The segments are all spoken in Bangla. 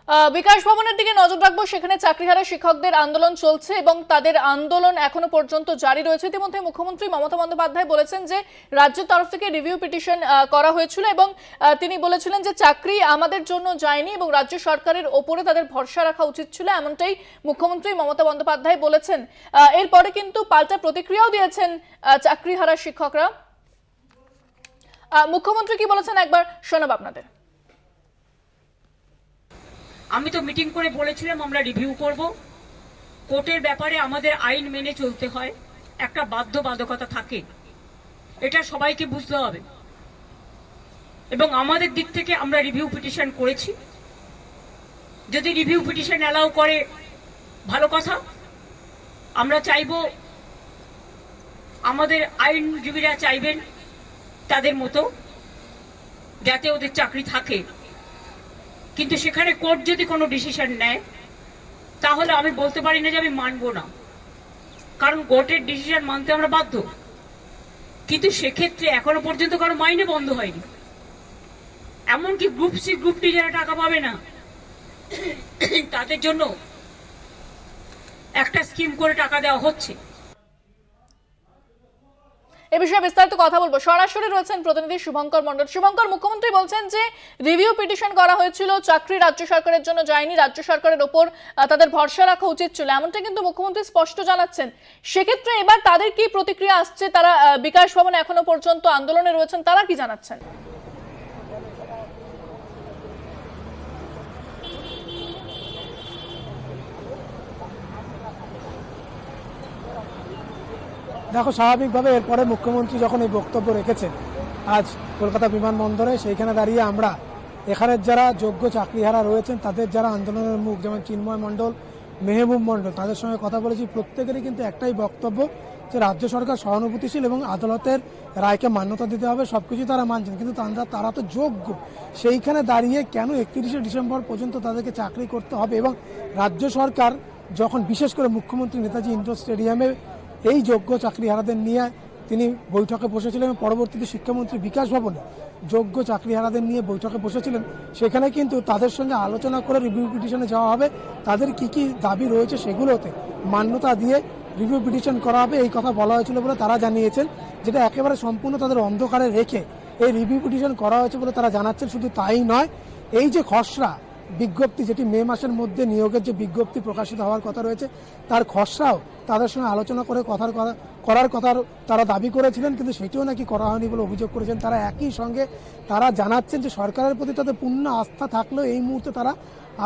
বিকাশ ভবনের দিকে নজর রাখবো। সেখানে চাকরিহারা শিক্ষকদের আন্দোলন চলছে এবং তাদের আন্দোলন এখনো পর্যন্ত জারি রয়েছে। ইতিমধ্যে মুখ্যমন্ত্রী মমতা বন্দ্যোপাধ্যায় বলেছেন যে রাজ্যের তরফ থেকে রিভিউ পিটিশন করা হয়েছিল এবং তিনি বলেছিলেন যে চাকরি আমাদের জন্য যায়নি এবং রাজ্য সরকারের ওপরে তাদের ভরসা রাখা উচিত ছিল, এমনটাই মুখ্যমন্ত্রী মমতা বন্দ্যোপাধ্যায় বলেছেন। এরপরে কিন্তু পাল্টা প্রতিক্রিয়াও দিয়েছেন চাকরিহারা শিক্ষকরা। মুখ্যমন্ত্রী কি বলেছেন একবার শোনাব আপনাদের। আমি তো মিটিং করে বলেছিলাম আমরা রিভিউ করব। কোর্টের ব্যাপারে আমাদের আইন মেনে চলতে হয়, একটা বাধ্যবাধকতা থাকে, এটা সবাইকে বুঝতে হবে। এবং আমাদের দিক থেকে আমরা রিভিউ পিটিশন করেছি। যদি রিভিউ পিটিশন অ্যালাউ করে ভালো কথা। আমরা চাইব, আমাদের আইনজীবীরা চাইবেন তাদের মতো যাতে ওদের চাকরি থাকে। কিন্তু সেখানে কোর্ট যদি কোনো ডিসিশন নেয় তাহলে আমি বলতে পারি না যে আমি মানব না, কারণ কোর্টের ডিসিশন মানতে আমরা বাধ্য। কিন্তু সেক্ষেত্রে এখনো পর্যন্ত কারো মাইনে বন্ধ হয়নি। এমনকি গ্রুপ সি গ্রুপ ডি যারা টাকা পাবে না তাদের জন্য একটা স্কিম করে টাকা দেওয়া হচ্ছে। এ বিষয়ে বিস্তারিত কথা বলবো। সরাসরি রয়েছেন প্রতিনিধি শুভঙ্কর মণ্ডল। শুভঙ্কর, মুখ্যমন্ত্রী বলছেন যে রিভিউ পিটিশন করা হয়েছিল, চাকরি রাজ্য সরকারের জন্য যায়নি, রাজ্য সরকারের ওপর তাদের ভরসা রাখা উচিত ছিল, এমনটা কিন্তু মুখ্যমন্ত্রী স্পষ্ট জানাচ্ছেন। সেক্ষেত্রে এবার তাদের কি প্রতিক্রিয়া আসছে? তারা বিকাশ ভবনে এখনো পর্যন্ত আন্দোলনে রয়েছেন, তারা কি জানাচ্ছেন? দেখো, স্বাভাবিকভাবে এরপরে মুখ্যমন্ত্রী যখন এই বক্তব্য রেখেছেন আজ কলকাতা বিমানবন্দরে, সেইখানে দাঁড়িয়ে আমরা এখানের যারা যোগ্য চাকরিহারা রয়েছেন তাদের যারা আন্দোলনের মুখ, যেমন চিন্ময় মণ্ডল, মেহবুব মণ্ডল, তাদের সঙ্গে কথা বলেছি। প্রত্যেকেরই কিন্তু একটাই বক্তব্য যে রাজ্য সরকার সহানুভূতিশীল এবং আদালতের রায়কে মান্যতা দিতে হবে, সবকিছু তারা মানছেন, কিন্তু তারা তো যোগ্য। সেইখানে দাঁড়িয়ে কেন 31শে ডিসেম্বর পর্যন্ত তাদেরকে চাকরি করতে হবে? এবং রাজ্য সরকার যখন বিশেষ করে মুখ্যমন্ত্রী নেতাজি ইন্ডোর স্টেডিয়ামে এই যোগ্য চাকরিহারাদের নিয়ে তিনি বৈঠকে বসেছিলেন এবং পরবর্তীতে শিক্ষামন্ত্রী বিকাশ ভবনে যোগ্য চাকরিহারাদের নিয়ে বৈঠকে বসেছিলেন, সেখানে কিন্তু তাদের সঙ্গে আলোচনা করে রিভিউ পিটিশনে যাওয়া হবে, তাদের কি কি দাবি রয়েছে সেগুলোতে মান্যতা দিয়ে রিভিউ পিটিশন করা হবে, এই কথা বলা হয়েছিল বলে তারা জানিয়েছেন। যেটা একেবারে সম্পূর্ণ তাদের অন্ধকারে রেখে এই রিভিউ পিটিশন করা হয়েছে বলে তারা জানাচ্ছেন। শুধু তাই নয়, এই যে খসড়া বিজ্ঞপ্তি, যেটি মে মাসের মধ্যে নিয়োগের যে বিজ্ঞপ্তি প্রকাশিত হওয়ার কথা রয়েছে, তার খসড়াও তাদের সঙ্গে আলোচনা করে করার কথা তারা দাবি করেছিলেন, কিন্তু সেটিও নাকি করা হয়নি বলে অভিযোগ করেছেন তারা। একই সঙ্গে তারা জানাচ্ছেন যে সরকারের প্রতি তাদের পূর্ণ আস্থা থাকলেও এই মুহূর্তে তারা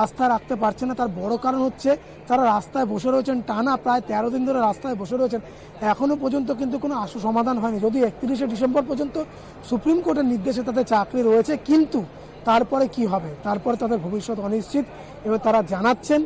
আস্থা রাখতে পারছে না। তার বড় কারণ হচ্ছে তারা রাস্তায় বসে রয়েছেন, টানা প্রায় 13 দিন ধরে রাস্তায় বসে রয়েছেন, এখনো পর্যন্ত কিন্তু কোনো আশু সমাধান হয়নি। যদি 31শে ডিসেম্বর পর্যন্ত সুপ্রিম কোর্টের নির্দেশে তাদের চাকরি রয়েছে, কিন্তু তারপরে কি হবে, তারপরে তাদের ভবিষ্যৎ অনিশ্চিত। এবং তারা জানাচ্ছেন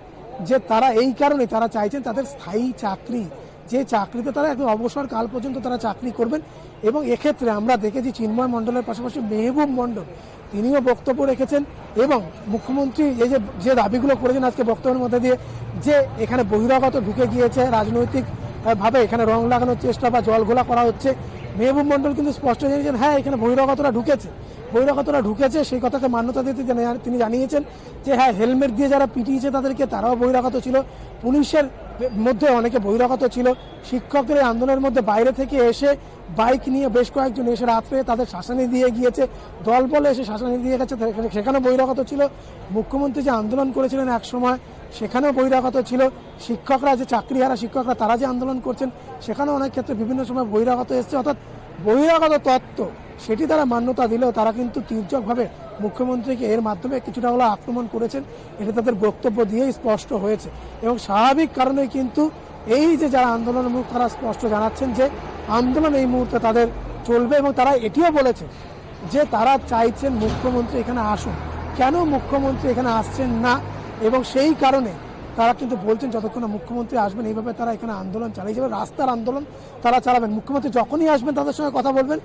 যে তারা এই কারণে তারা চাইছেন তাদের স্থায়ী চাকরি, যে চাকরিতে তারা একদম অবসর কাল পর্যন্ত তারা চাকরি করবেন। এবং এক্ষেত্রে আমরা দেখেছি চিন্ময় মণ্ডলের পাশাপাশি মেহবুব মণ্ডল তিনিও বক্তব্য রেখেছেন এবং মুখ্যমন্ত্রী এই যে দাবিগুলো করেছেন আজকে বক্তব্যের মধ্যে দিয়ে, যে এখানে বহিরাগত ঢুকে গিয়েছে, রাজনৈতিক ভাবে এখানে রং লাগানোর চেষ্টা বা জল ঘোলা করা হচ্ছে। মেহবুব মণ্ডল কিন্তু স্পষ্ট জানিয়েছেন হ্যাঁ এখানে বহিরাগতরা ঢুকেছে, সেই কথাকে মান্যতা দিতে তিনি জানিয়েছেন যে হ্যাঁ হেলমেট দিয়ে যারা পিটিয়েছে তাদেরকে, তারাও বহিরাগত ছিল, পুলিশের মধ্যে অনেকে বহিরাগত ছিল, শিক্ষকদের আন্দোলনের মধ্যে বাইরে থেকে এসে বাইক নিয়ে বেশ কয়েকজন এসে রাত্রে তাদের শাসানি দিয়ে গিয়েছে, দল বলে এসে শাসানি দিয়ে গেছে, সেখানে বহিরাগত ছিল। মুখ্যমন্ত্রী যে আন্দোলন করেছিলেন এক সময় সেখানেও বহিরাগত ছিল। শিক্ষকরা যে চাকরিহারা শিক্ষকরা তারা যে আন্দোলন করছেন সেখানেও অনেক ক্ষেত্রে বিভিন্ন সময় বহিরাগত এসছে। অর্থাৎ বহিরাগত তত্ত্ব সেটি তারা মান্যতা দিলেও তারা কিন্তু তির্যকভাবে মুখ্যমন্ত্রীকে এর মাধ্যমে কিছুটা হলো আক্রমণ করেছেন, এটা তাদের বক্তব্য দিয়েই স্পষ্ট হয়েছে। এবং স্বাভাবিক কারণে কিন্তু এই যে যারা আন্দোলনের মুখ তারা স্পষ্ট জানাচ্ছেন যে আন্দোলন এই মুহূর্তে তাদের চলবে। এবং তারা এটিও বলেছেন যে তারা চাইছেন মুখ্যমন্ত্রী এখানে আসুন, কেন মুখ্যমন্ত্রী এখানে আসছেন না, এবং সেই কারণে তারা কিন্তু বলছেন যতক্ষণ না মুখ্যমন্ত্রী আসবেন এইভাবে তারা এখানে আন্দোলন চালিয়ে যাবে, রাস্তার আন্দোলন তারা চালাবেন। মুখ্যমন্ত্রী যখনই আসবেন তাদের সঙ্গে কথা বলবেন,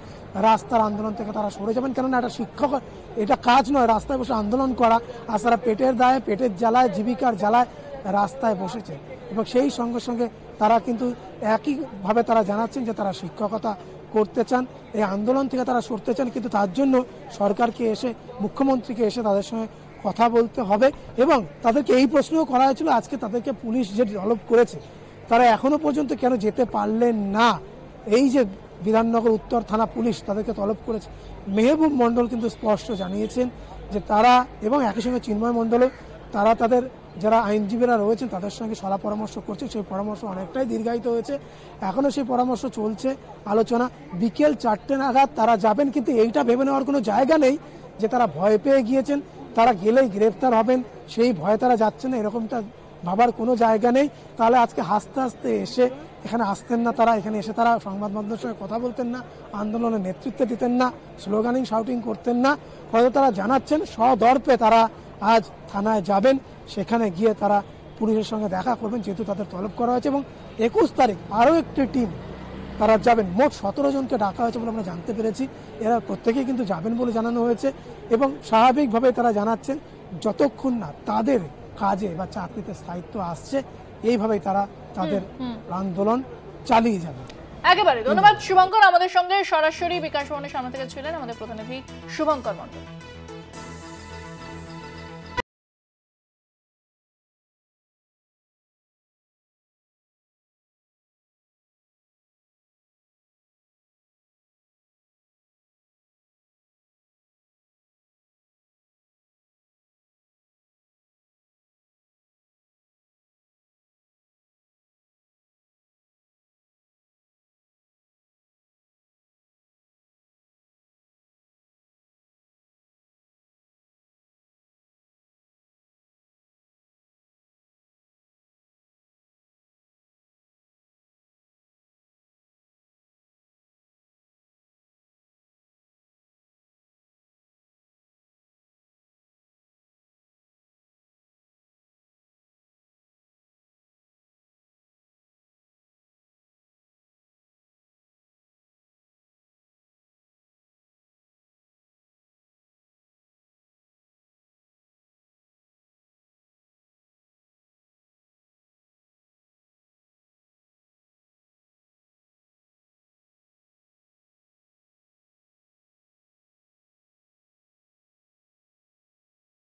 রাস্তার আন্দোলন থেকে তারা সরে যাবেন, কেননা এটা শিক্ষক এটা কাজ নয় রাস্তায় বসে আন্দোলন করা। আর তারা পেটের দায়ে, পেটের জ্বালায়, জীবিকার জ্বালায় রাস্তায় বসেছে। এবং সেই সঙ্গে সঙ্গে তারা কিন্তু একইভাবে তারা জানাচ্ছেন যে তারা শিক্ষকতা করতে চান, এই আন্দোলন থেকে তারা সরতে চান, কিন্তু তার জন্য সরকারকে এসে মুখ্যমন্ত্রীকে এসে তাদের সঙ্গে কথা বলতে হবে। এবং তাদেরকে এই প্রশ্নও করা হয়েছিল আজকে তাদেরকে পুলিশ যে তলব করেছে তারা এখনো পর্যন্ত কেন যেতে পারলেন না। এই যে বিধাননগর উত্তর থানা পুলিশ তাদেরকে তলব করেছে, মেহবুব মণ্ডল কিন্তু স্পষ্ট জানিয়েছেন যে তারা, এবং একই সঙ্গে চিন্ময় মণ্ডলও, তারা তাদের যারা আইনজীবীরা রয়েছেন তাদের সঙ্গে সলা পরামর্শ করছে। সেই পরামর্শ অনেকটাই দীর্ঘায়িত হয়েছে, এখনও সেই পরামর্শ চলছে, আলোচনা। বিকেল 4টে নাগাদ তারা যাবেন, কিন্তু এইটা ভেবে নেওয়ার কোনো জায়গা নেই যে তারা ভয় পেয়ে গিয়েছেন, তারা গেলেই গ্রেফতার হবেন, সেই ভয়ে তারা যাচ্ছেন না, এরকমটা ভাবার কোনো জায়গা নেই। তাহলে আজকে হাসতে হাসতে এসে এখানে আসতেন না তারা, এখানে এসে তারা সংবাদ মাধ্যমের সঙ্গে কথা বলতেন না, আন্দোলনের নেতৃত্ব দিতেন না, স্লোগানিং শাউটিং করতেন না। হয়তো তারা জানাচ্ছেন সদর্পে তারা আজ থানায় যাবেন, সেখানে গিয়ে তারা পুলিশের সঙ্গে দেখা করবেন, যেহেতু তাদের তলব করা হয়েছে। এবং 21 তারিখ আরও একটি টিম তারা যাবেন। মোট 17 জনকে ডাকা হয়েছে বলে আমরা জানতে পেরেছি, এরা প্রত্যেকেই কিন্তু যাবেন বলে জানানো হয়েছে। এবং স্বাভাবিকভাবে তারা জানাচ্ছেন যতক্ষণ না তাদের কাজে বা চাকরিতে স্থায়িত্ব আসছে, এইভাবেই তারা তাদের আন্দোলন চালিয়ে যাবে। একেবারে ধন্যবাদ শুভঙ্কর, আমাদের সঙ্গে সরাসরি বিকাশ ভবনের সামনে থেকে ছিলেন আমাদের প্রতিনিধি শুভঙ্কর মণ্ডল।